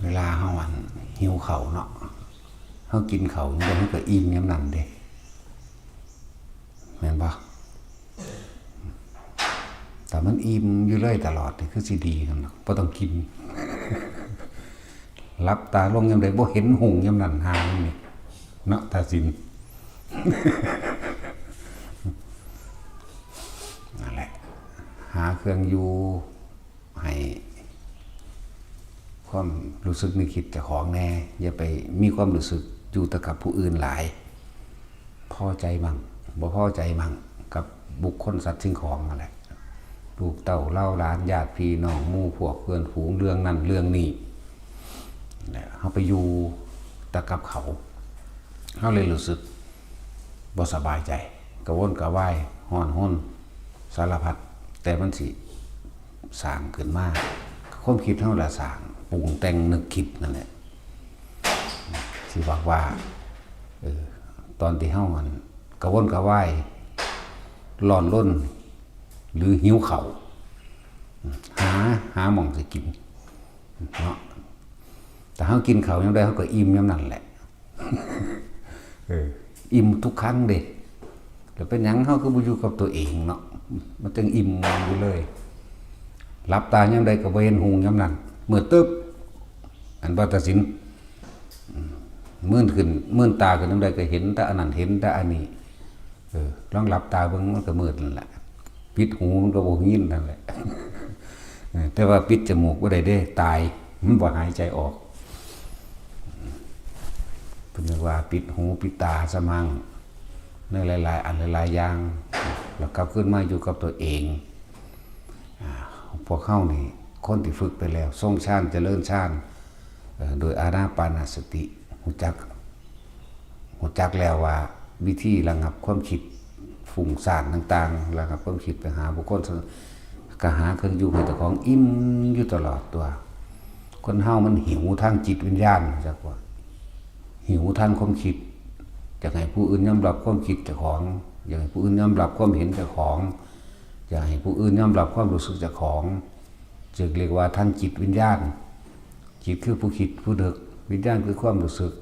เวลาเฮาหิวเข่าวเนาะเฮากินเข่าวนี่มันก็อิ่มยำนั่นเด้แม่นบ่แต่มันอิ่มอยู่เลยตลอดนี่คือสิดีกันเนาะบ่ต้องกินหลับตาลงยามใดบ่เห็นหงยามนั้นหางนี่เนาะตาสินนั่นแหละหาเครื่องอยู่ให้ความรู้สึกนึกคิดเจ้าของแน่อย่าไปมีความรู้สึกอยู่แต่กับผู้อื่นหลายพอใจมั่งบ่พอใจมั่งกับบุคคลสัตว์สิ่งของนั่นแหละลูกเต้าเล่าหลานญาติพี่น้องหมู่พวกเพื่อนฝูงเรื่องนั้นเรื่องนี้เฮาไปอยู่แต่กับเขาเฮาเลยรู้สึกบ่สบายใจกระวนกระวายฮ้อนห้นสารพัดแต่มันสิสร้างขึ้นมาความคิดเฮาละสร้างปรุงแต่งนึกคิดนั่นแหละสิบอกว่าตอนที่เฮามันกระวนกระวายร้อนรนหรือหิวข้าวหาหม่องสิกินเนาะแต่เฮากินข้าวยามใดเฮาก็อิ่มยามนั้นแหละอิ่มทุกครั้งเด้แล้วเป็นหยังเฮาก็บ่อยู่กับตัวเองเนาะมันจึงอิ่มอยู่เลยหลับตายามใดก็บ่เห็นหุงยามนั้นมืดตึ๊บอันบ่ตัดสินมื่นขึ้นมื่นตาขึ้นยามใดก็เห็นแต่อันนั้นเห็นแต่อันนี้ลองหลับตาเบิ่งมันก็มืดนั่นแหละปิดหูมันก็บ่ยินนั่นแหละแต่ว่าปิดจมูกบ่ได้เด้ตายมันบ่หายใจออกเพิ่นว่าปิดหูปิดตาซะมั่งในหลายๆอันหลายๆอย่างแล้วกลับขึ้นมาอยู่กับตัวเองพวกเฮานี่คนที่ฝึกไปแล้วทรงฌานเจริญฌานโดยอานาปานสติรู้จักแล้วว่าวิธีระงับความคิดฟุ้งซ่านต่างๆระงับความคิดไปหาบุคคลก็หาเครื่องอยู่ให้เจ้าของอิ่มอยู่ตลอดตัวคนเฮามันหิวทางจิตวิญญาณจักว่าหิวทางความคิดอยากให้ผู้อื่นยอมรับความคิดเจ้าของอยากให้ผู้อื่นยอมรับความเห็นเจ้าของอยากให้ผู้อื่นยอมรับความรู้สึกเจ้าของจึงเรียกว่าทางจิตวิญญาณจิตคือผู้คิดผู้นึกวิญญาณคือความรู้สึก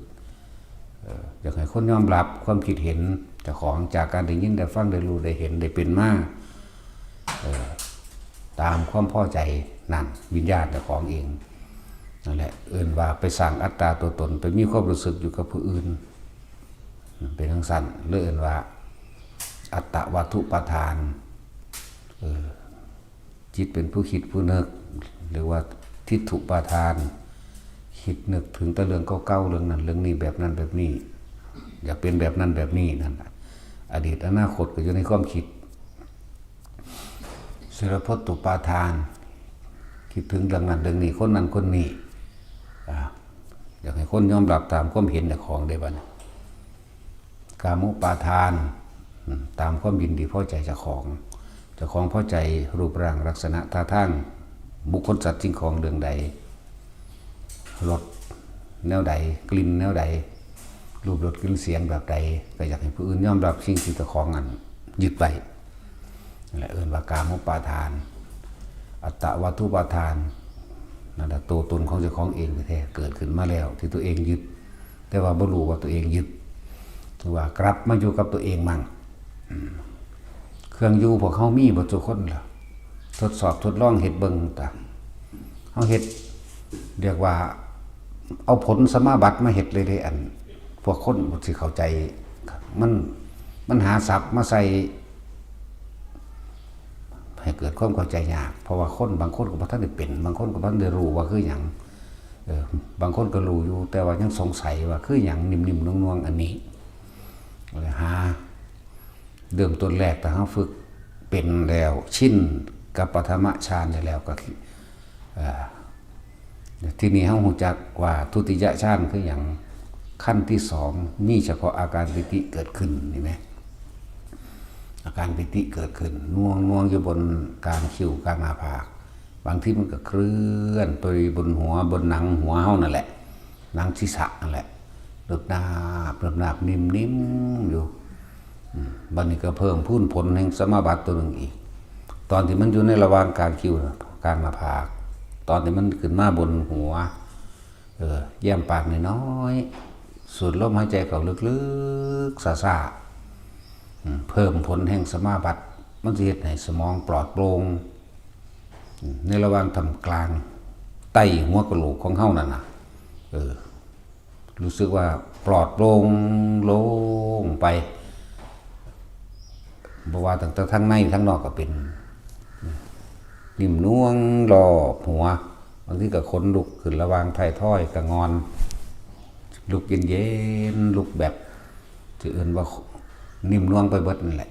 อยากให้คนยอมรับความคิดเห็นเจ้าของจากการได้ยินได้ฟังได้รู้ได้เห็นได้เป็นมาตามความพอใจนั่นวิญญาณเจ้าของเองนั่นแหละว่าไปสร้างอัตตาตัวตนไปมีความรู้สึกอยู่กับผู้อื่นเป็นทั้งสั้นเลื่อนว่าอัตตวัตถุปทานจิตเป็นผู้คิดผู้นึกหรือว่าทิฏฐุปทานคิดนึกถึงแต่เรื่องเก่าๆเรื่องนั้นเรื่องนี้แบบนั้นแบบนี้อยากเป็นแบบนั้นแบบนี้นั่นแหละอดีตอนาคตก็อยู่ในความคิดสารพัดตุปาทานคิดถึงเรื่องนั้นเรื่องนี้คนนั้นคนนี้อยากให้คนยอมรับตามความเห็นของได้บ้างกามุปาทานตามความยินดีพอใจเจ้าของพอใจรูปร่างลักษณะท่าทางบุคคลสัตว์สิ่งของเรื่องใดรสแนวใดกลิ่นแนวใดรูปรสกลิ่นเสียงแบบใดก็อยากให้ผู้อื่นยอมรับสิ่งที่เจ้าของนั้นยึดไปนั่นแหละว่ากามุปาทานอัตตวัตถุปาทานนั่นแหละตัวตนของเจ้าของเองแท้เกิดขึ้นมาแล้วที่ตัวเองยึดแต่ว่าบ่รู้ว่าตัวเองยึดถือว่ากลับมาอยู่กับตัวเองมั่งเครื่องอยู่พวกเขามีบ่ทุกคนล่ะทดสอบทดลองเฮ็ดเบิ่งต่างเฮาเฮ็ดเรียกว่าเอาผลสมาบัติมาเฮ็ดเลยได้อันพวกคนบ่สิเข้าใจมันหาศัพท์มาใส่ให้เกิดความเข้าใจยากเพราะว่าคนบางคนก็บ่ทันได้เป็นบางคนก็บ่ทันได้รู้ว่าคือหยังบางคนก็รู้อยู่แต่ว่ายังสงสัยว่าคือหยังนิ่มๆนวลๆอันนี้เลยหาเริ่มต้นแรกแต่เขาฝึกเป็นแล้วชินกับปฐมฌานได้แล้วก็ที่นี่เขาหูจักว่าทุติยฌานคืออย่างขั้นที่สองมีเฉพาะอาการปิติเกิดขึ้นเห็นไหมอาการปิติเกิดขึ้นน่วงอยู่บนกลางคิ้วกลางหน้าผากบางที่มันก็เคลื่อนไปบนหัวบนหนังหัวเฮานั่นแหละหนังศีรษะนั่นแหละเริ่มนาบนิ่มอยู่บัดนี้ก็เพิ่มพูนผลแห่งสมาบัติตัวหนึ่งอีกตอนที่มันอยู่ในระหว่างการคิ้วกลางหน้าผากตอนที่มันขึ้นมาบนหัว แย้มปากน้อยๆสูดลมหายใจเข้าลึกๆซาๆเพิ่มผลแห่งสมาบัติมันจะเฮ็ดให้สมองปลอดโปร่งในระหว่างทำกลางใต้หัวกะโหลกของเฮานั่นน่ะรู้สึกว่าปลอดโปร่งโล่งไปบ่ว่าตั้งแต่ทั้งในทั้งนอกก็เป็นนิ่มน่วงรอบหัวบางทีก็ขนลุกขึ้นระหว่างท้ายทอยก็งอนลุกเย็นๆลุกแบบที่อื่นว่านิ่มน่วงไปเบิดนั่นแหละ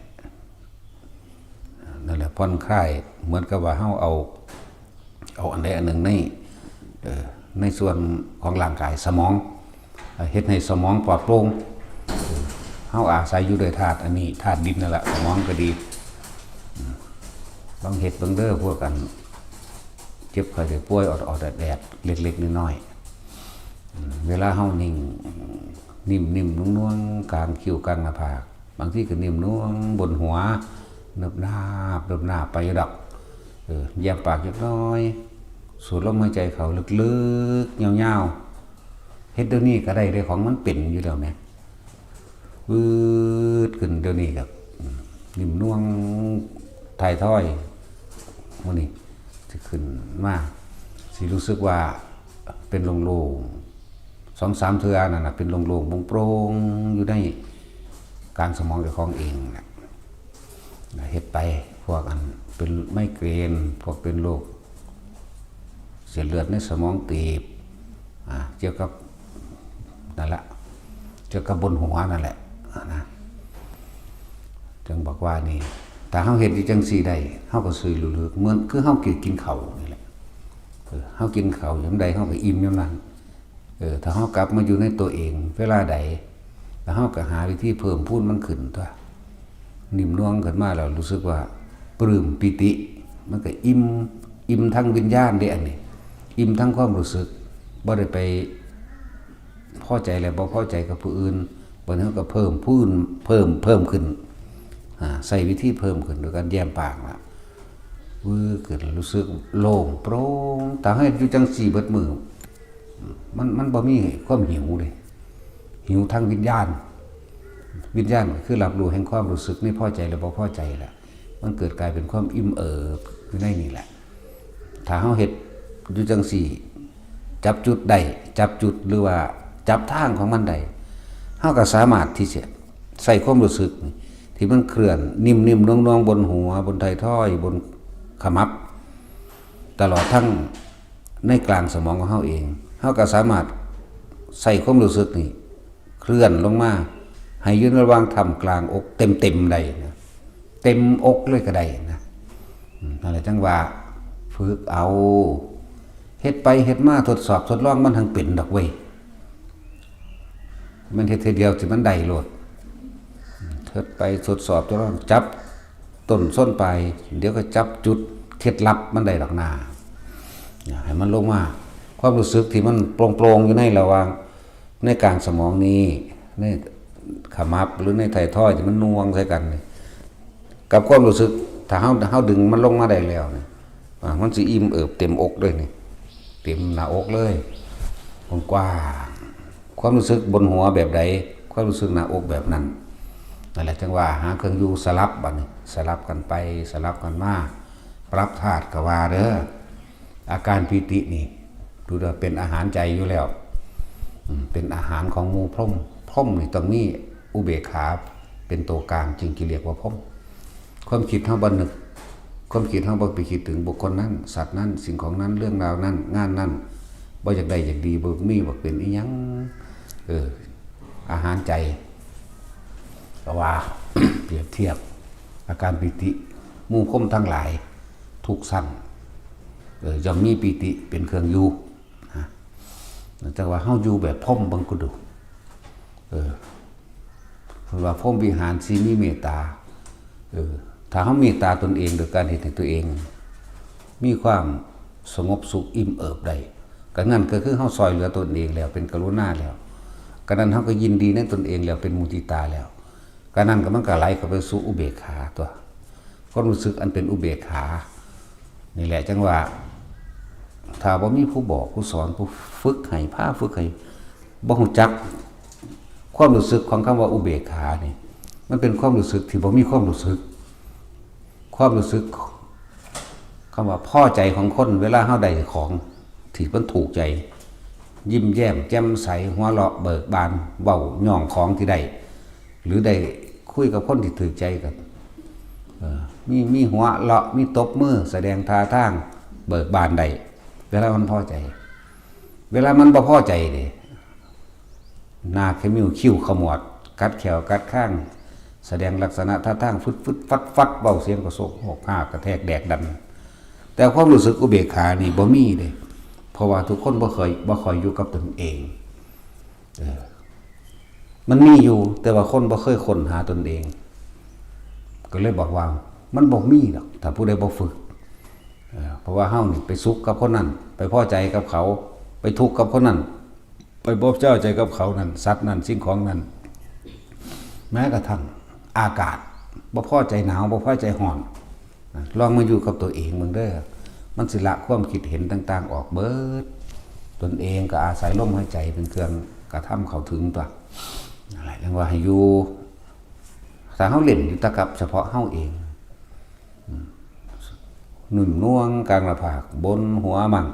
ผ่อนคลายเหมือนกับว่าเฮาเอาอันใดอันหนึ่งในส่วนของร่างกายสมองเฮ็ดให้สมองปลอดโปร่งเฮาอาศัยอยู่ด้วยธาตุอันนี้ธาตุดินนั่นแหละสมองก็ดีบางเฮ็ดบางเด้อพวกกันเจ็บไข้ได้ป่วยออดๆแดดๆเล็กๆน้อยๆเวลาเฮานิ่งนิ่มๆนุ่งๆกลางคิ้วกลางหน้าผากบางทีก็นิ่มนุ่งบนหัวเนิบนาบไปดอกแย้มปากเล็กน้อยสูดลมหายใจเข้าลึกๆยาวๆเฮ็ดเดี๋ยวนี้ก็ได้เลยของมันเป็นอยู่แล้วแม่วืดขึ้นเดี๋ยวนี้ครับนิ่มน่วงถ่ายท้อยมื้อนี้สิขึ้นมาสิรู้สึกว่าเป็นโล่งๆ 2-3 เทื่อนั่นน่ะเป็นโล่งๆโปร่งๆอยู่ในกลางสมองเจ้าของเองน่ะเฮ็ดไปพวกอันเป็นไมเกรนพวกเป็นโรคเส้นเลือดในสมองตีบเกี่ยวกับนั่นแหละเกี่ยวกับบนหัวนั่นแหละนะจึงบอกว่านี่แต่เฮาเฮ็ดจังซี่ได้เฮาก็ซื้อลึกๆเหมือนคือเฮากินข้าวนี่แหละเฮากินข้าวยามใดเฮาก็อิ่มยามนั้นถ้าเฮากลับมาอยู่ในตัวเองเวลาใดแล้วเฮาก็หาวิธีเพิ่มพูนมันขึ้นตัวนิ่มน่วงขึ้นมาแล้วรู้สึกว่าปลื้มปิติมันก็อิ่มทั้งวิญญาณเด้อันนี้อิ่มทั้งความรู้สึกบ่ได้ไปพอใจแล้วบ่พอใจกับผู้อื่นบ่นั้นก็เพิ่มขึ้นใส่วิธีเพิ่มขึ้นโดยการแย้มปากล่ะเกิดรู้สึกโล่งโปร่งแต่ให้อยู่จังสี่เบิดมือมันบ่มีความหิวเลยหิวทั้งวิญญาณคือรับรู้แห่งความรู้สึกไม่พอใจหรือบ่พอใจแหละมันเกิดกลายเป็นความอิ่มเอิบอยู่ในนี่แหละถ้าเฮาเฮ็ดอยู่จังสี่จับจุดได้จับจุดหรือว่าจับทางของมันได้เฮาก็สามารถที่จะใส่ความรู้สึกที่มันเคลื่อนนิ่มๆน่วงๆบนหัวบนท้ายทอยบนขมับตลอดทั้งในกลางสมองของเฮาเองเฮาก็สามารถใส่ความรู้สึกนี่เคลื่อนลงมาให้อยู่ระหว่างทำกลางอกเต็มได้นะเต็มอกเลยก็ได้นะนั่นแหละจังว่าฝึกเอาเฮ็ดไปเฮ็ดมาทดสอบทดลองมันทั้งเป็นดอกเว้ยมันเฮ็ดทีเดียวสิมันได้โลดเฮ็ดไปทดสอบทดลองจับต้นส้นปลายเดี๋ยวก็จับจุดเคล็ดลับมันได้ดอกหน้าให้มันลงมาความรู้สึกที่มันโปร่งๆอยู่ในระหว่างในกลางสมองนี้ในขมับหรือในไถ่ท้อยที่มันน่วงใส่กันกับความรู้สึกถ้าเฮาดึงมันลงมาได้แล้วเนี่ยมันสิอิ่มเอิบเต็มอกเลยนี่เต็มหน้าอกเลยกว้างความรู้สึกบนหัวแบบใดความรู้สึกหน้าอกแบบนั้นนั่นแหละจังว่าหาเครื่องอยู่สลับบัดนี้สลับกันไปสลับกันมาปรับธาตุก็ว่าเด้ออาการปิตินี่ดูว่าเป็นอาหารใจอยู่แล้วเป็นอาหารของหมู่พรหมนี่ต้องมีอุเบกขาเป็นตัวกลางจึงเรียกว่าพรหมความคิดเฮาบ่นึกความคิดเฮาบ่ไปคิดถึงบุคคลนั้นสัตว์นั้นสิ่งของนั้นเรื่องราวนั้นงานนั้นบ่อยากได้อยากดีบ่มีบ่เป็นอีหยังอาหารใจก็ว่า เปรียบเทียบอาการปิติหมู่พรหมทั้งหลายทุกสั้นย่อมมีปิติเป็นเครื่องอยู่แต่ว่าเฮาอยู่แบบพรหมบังก็ดูเพราะว่าพรหมวิหารสิมีเมตตาถ้าเฮาเมตตาตนเองโดยการเฮ็ดให้ตัวเองมีความสงบสุขอิ่มเอิบได้ก็นั่นก็คือเฮาซอยเหลือตนเองแล้วเป็นกรุณาแล้วก็นั้นเฮาก็ยินดีในตนเองแล้วเป็นมุทิตาแล้วก็นั้นก็มันก็ไหลเข้าไปสู่อุเบกขาตัวความรู้สึกอันเป็นอุเบกขานี่แหละจังว่า ถ้าบ่มีผู้บอกผู้สอนผู้ฝึกให้พาฝึกให้บ่ฮู้จักความรู้สึกของคำว่าอุเบกขานี่มันเป็นความรู้สึกที่บ่มีความรู้สึกความรู้สึกคำว่าพอใจของคนเวลาเฮาได้ของที่มันถูกใจยิ้มแย้มแจ่มใสหัวเราะเบิกบานเว้าย่องของที่ได้หรือได้คุยกับคนที่ถูกใจกันมีหัวเราะมีตบมือแสดงท่าทางเบิกบานได้เวลามันพอใจเวลามันบ่พอใจเด้หน้าขมิ้วคิ้วขมวดกัดแขวกัดข้างแสดงลักษณะท่าทางฟึดฟึดฟัดฟัดเบาเสียงกระโซกหกห้ากระแทกแดกดันแต่ความรู้สึกอุเบกขานี่บ่มีเด้เพราะว่าทุกคนบ่ค่อยอยู่กับตนเองมันมีอยู่แต่ว่าคนบ่เคยค้นหาตนเองก็เลยบอกว่ามันบ่มีหรอกถ้าผู้ใดบ่ฝึกเพราะว่าเฮานี่ไปสุขกับคนนั้นไปพอใจกับเขาไปทุกข์กับคนนั้นไปบ่เจ้าใจกับเขานั้นสัตว์นั้นสิ่งของนั้นแม้กระทั่งอากาศบ่พอใจหนาวบ่พอใจร้อนลองมาอยู่กับตัวเองมึงเด้อมันสิละความคิดเห็นต่างๆออกเบิดตนเองก็อาศัยลมหายใจเป็นเครื่องกระทำเข้าถึงตัวอะไรเรียกว่าให้อยู่ถ้าเฮาเล่นอยู่ตะกับเฉพาะเฮาเองหนุ่มน่วงกลางหน้าผากบนหัวมั่ง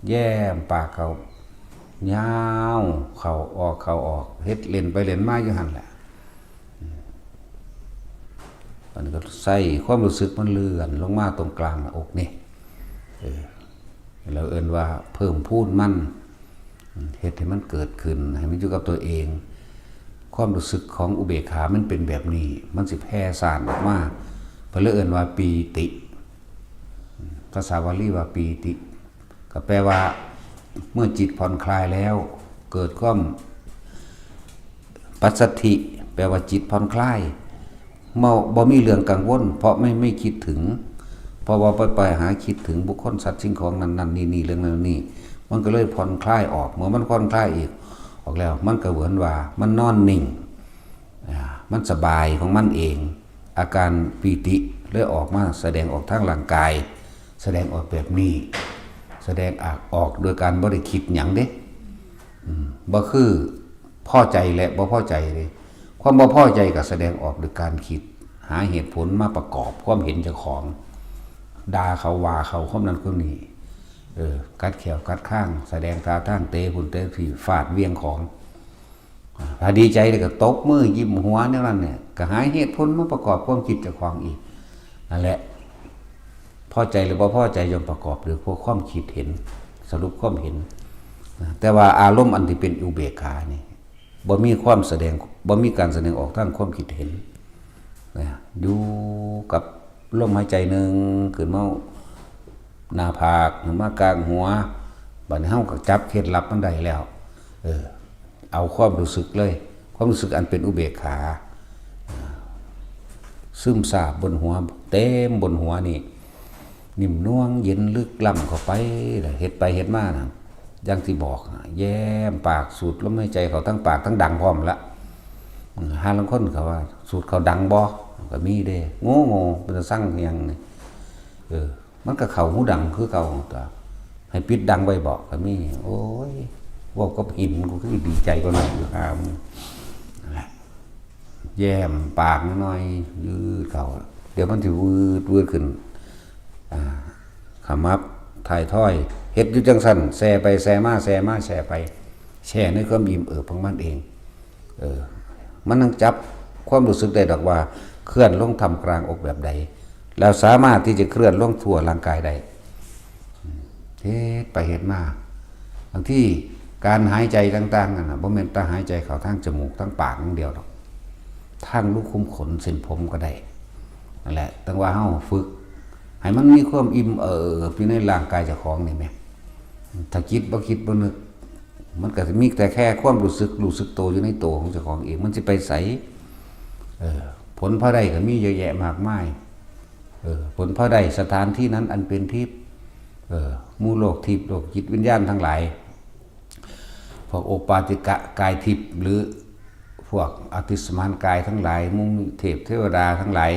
แย้มปากเขายาวเข้าออกเฮ็ดเล่นไปเล่นมาอยู่หั่นแหละมันก็ใส่ความรู้สึกมันเลื่อนลงมาตรงกลางหน้าอกนี่เราเอิ้นว่าเพิ่มพูนมันเฮ็ดให้มันเกิดขึ้นให้มันอยู่กับตัวเองความรู้สึกของอุเบกขามันเป็นแบบนี้มันสิแผ่ซ่านออกมาเพิ่นเลยเอิ้นว่าปีติภาษาบาลีว่าปีติก็แปลว่าเมื่อจิตผ่อนคลายแล้วเกิดความปัสสัทธิแปลว่าจิตผ่อนคลายบ่มีเรื่องกังวลเพราะไม่คิดถึงเพราะว่าไปหาคิดถึงบุคคลสัตว์สิ่งของนั้นนี่เรื่องนั้นนี่มันก็เลยผ่อนคลายออกเมื่อมันผ่อนคลายอีกออกแล้วมันก็เหมือนว่ามันนอนนิ่งมันสบายของมันเองอาการปีติเลยออกมาแสดงออกทางร่างกายแสดงออกแบบนี้แสดงออกโดยการบ่ได้คิดหยังเด้บ่คือพอใจและบ่พอใจเลยความบ่พอใจก็แสดงออกโดยการคิดหาเหตุผลมาประกอบความเห็นเจ้าของด่าเขาว่าเขาคนนั้นคนนี้กัดแขวกัดข้างแสดงท่าทางเตะหุ่นเตะผีฟาดเวียงของถ้าดีใจเลยก็ตบมือยิ้มหัวเนี่ยนั่นเนี่ยก็หาเหตุผลมาประกอบความคิดเจ้าของอีกนั่นแหละพอใจหรือบ่พอใจย่อมประกอบหรือพวกความคิดเห็นสรุปความเห็นแต่ว่าอารมณ์อันที่เป็นอุเบกขานี่บ่มีความแสดงบ่มีการแสดงออกทางความคิดเห็นอยู่กับลมหายใจหนึ่งขึ้นมาหน้าผากขึ้นมากลางหัวบัดนี้เฮาก็จับเคล็ดลับมันได้แล้วเอาความรู้สึกเลยความรู้สึกอันเป็นอุเบกขาซึมซาบบนหัวเต็มบนหัวนี่นิ่มน่วงเย็นลึกล้ำเข้าไปเฮ็ดไปเฮ็ดมานะอย่างที่บอกแย้มปากสูดลมหายใจเขาทั้งปากทั้งดังพร้อมละหาลางคนเขาว่าสูดเขาดังบ่ก็มีเด้โง่เป็นสั่งอย่างนี่มันก็เข้าหูดังคือเก่าตัวให้ปิดดังไว้บอกก็มีโอ้ยว่าก็หินกูคือดีใจก็หน่อยอยู่ครับแย้มปากน้อยยืดเขาเดี๋ยวมันจะวืดขึ้นขมับถ่ายถ้อยเฮ็ดอยู่จังสั่นแซ่ไปแซ่มาแซ่มาแซ่ไปแช่ในความอิ่มของมันเองมันนั่งจับความรู้สึกได้ดอกว่าเคลื่อนลงทำกลางอกแบบใดแล้วสามารถที่จะเคลื่อนลงทั่วร่างกายได้เฮ็ดไปเฮ็ดมาบางที่การหายใจต่างๆนะบ่แม่นแต่หายใจเข้าทางจมูกทางปากอย่างเดียวหรอกทางลูกขุมขนเส้นผมก็ได้นั่นแหละตั้งว่าเฮาฝึกให้มันมีความอิ่มอยู่ในร่างกายเจ้าของนี่แม่ถ้าคิดบ่นึกมันก็มีแต่แค่ความรู้สึกโตอยู่ในตัวของเจ้าของเองมันสิไปไสผลพระใดก็มีเยอะแยะมากมายผลพระใดสถานที่นั้นอันเป็นทิพย์หมู่โลกทิพย์โลกจิตวิญญาณทั้งหลายพวกโอปาติกะกายทิพย์หรือพวกอติสมานกายทั้งหลายมุงเทพเทวดาทั้งหลาย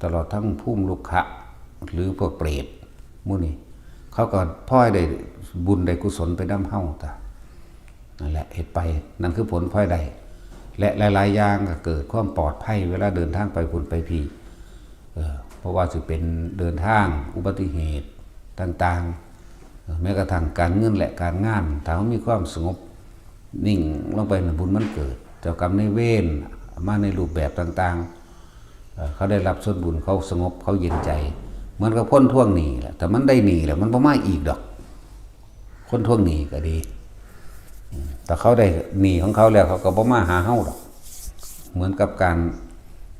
ตลอดทั้งภูมิลุกขะหรือพวกเปรตหมู่นี้ เขาก็พลอยได้บุญได้กุศลไปนำเฮาตานั่นแหละเฮ็ดไปนั่นคือผลพลอยได้และหลายๆอย่างก็เกิดความปลอดภัยเวลาเดินทางไปพุ่นไปพี่เพราะว่าสิเป็นเดินทางอุบัติเหตุต่างๆแม้กระทั่งการเงินและการงานถ้าเขามีความสงบนิ่งลงไปในบุญมันเกิดเจ้ากรรมนายเวรมาในรูปแบบต่างๆเขาได้รับส่วนบุญเขาสงบเขาเย็นใจเหมือนกับพ้นท่วงหนี้แหละแต่มันได้หนี้แล้วมันบ่มาอีกดอกพ้นท่วงหนี้ก็ดีแต่เขาได้หนี้ของเขาแล้วเขาก็บ่มาหาเฮาดอกเหมือนกับการ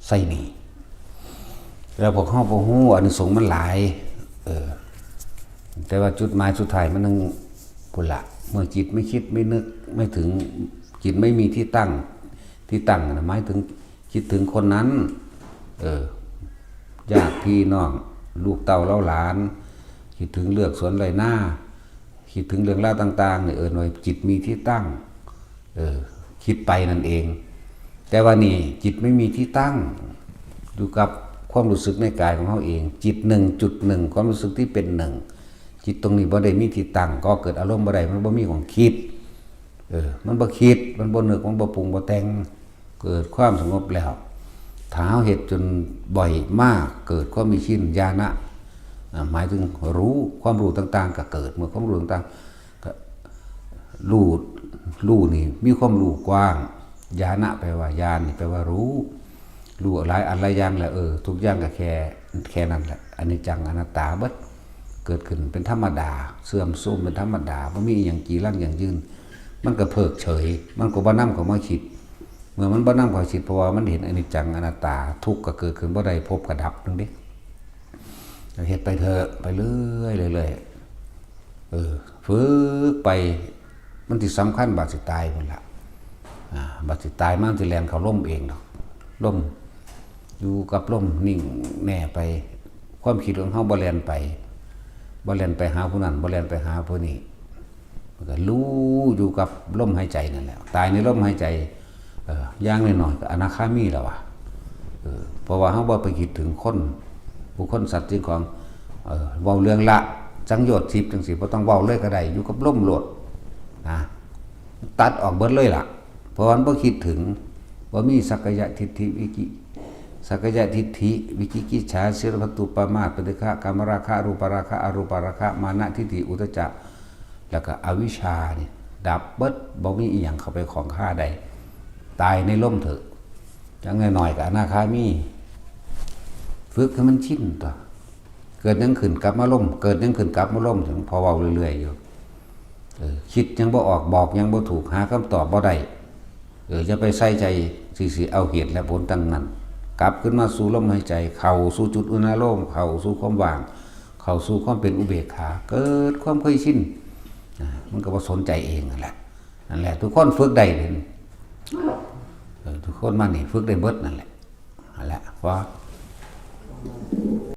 ใส่หนี้แล้วพวกเฮาบ่ฮู้อานิสงส์มันหลายแต่ว่าจุดหมายสุดท้ายมันนึงพุ่นละเมื่อจิตไม่คิดไม่นึกไม่ถึงจิตไม่มีที่ตั้งหมายถึงคิดถึงคนนั้นญาติพี่น้องลูกเต้าเล่าหลานคิดถึงเลือกสวนไรหน้าคิดถึงเรื่องราวต่างๆเนี่ยหน่อยจิตมีที่ตั้งคิดไปนั่นเองแต่ว่านี่จิตไม่มีที่ตั้งอยู่กับความรู้สึกในกายของเขาเองจิต1.1ความรู้สึกที่เป็นหนึ่งจิตตรงนี้บ่ได้มีที่ตั้งก็เกิดอารมณ์บ่ได้มันบ่มีของคิดมันบ่คิดมันบ่นึกมันบ่ปรุงบ่แต่งเกิดความสงบแล้วถ้าเฮาเฮ็ดจนบ่อยมากเกิดความมีชินญาณะหมายถึงรู้ความรู้ต่างๆก็เกิดเมื่อความรู้ต่างๆก็รู้นี่มีความรู้กว้างญาณะแปลว่าญาณนี่แปลว่ารู้หลายอันหลายอย่างแหละทุกอย่างก็แค่นั้นแหละอนิจจังอนัตตาเบิดเกิดขึ้นเป็นธรรมดาเสื่อมโทรมเป็นธรรมดาบ่มีอย่างจีรังอย่างยืนมันก็เพิกเฉยมันก็บ่นำเข้ามาคิดเมื่อมันบ่นำเข้ามาคิดเพราะว่ามันเห็นอนิจจังอนัตตาทุกข์ก็เกิดขึ้นบ่ได้พบก็ดับนึงดิเฮ็ดไปเถอะไปเรื่อยฝึกไปมันที่สำคัญบาดสิตายพุ่นล่ะบาดสิตายมันสิแล่นเข้าล่มเองดอกล่มอยู่กับล่มนิ่งแน่ไปความคิดของเฮาบ่แล่นไปหาผู้นั้นบ่แล่นไปหาผู้นี้มันก็รู้อยู่กับลมหายใจนั่นแหละตายในลมหายใจอย่างน้อยๆก็อนาคามีแล้วว่ะเพราะว่าเฮาบ่ไปคิดถึงคนบุคคลสัตว์สิ่งของเว้าเรื่องละสังโยชน์10จังซี่บ่ต้องเว้าเลยก็ได้อยู่กับลมโลดนะตัดออกเบิดเลยล่ะเพราะว่าบ่คิดถึงบ่มีสักกายทิฏฐิวิกิกิจฉาศิลปตุปมาปฏิฆะกามราคะรูปราคะอรูปราคะมานะทิฏฐิอุทธัจจะแล้วก็อวิชชานี่ดับเบิดบ่มีอีหยังเข้าไปของข้าใดตายในลมเถอะจังน้อยๆก็อนาคามีฝึกให้มันชินตัวเกิดยังขึ้นกลับมาล่มเกิดยังขึ้นกลับมาล่มถึงพอเว้าเรื่อยๆอยู่คิดยังบ่ออกบอกยังบ่ถูกหาคำตอบบ่ได้จะไปใส่ใจสิเอาเหตุและผลตั้งนั้นกลับขึ้นมาสู่ลมหายใจเข้าสู่จุดอุณโลมเข้าสู่ความว่างเข้าสู่ความเป็นอุเบกขาเกิดความเคยชินมันก็บ่สนใจเองนั่นแหละทุกคนฝึกได้เลยทุกคนมานี่ฝึกได้เบิดนั่นแหละเพราะ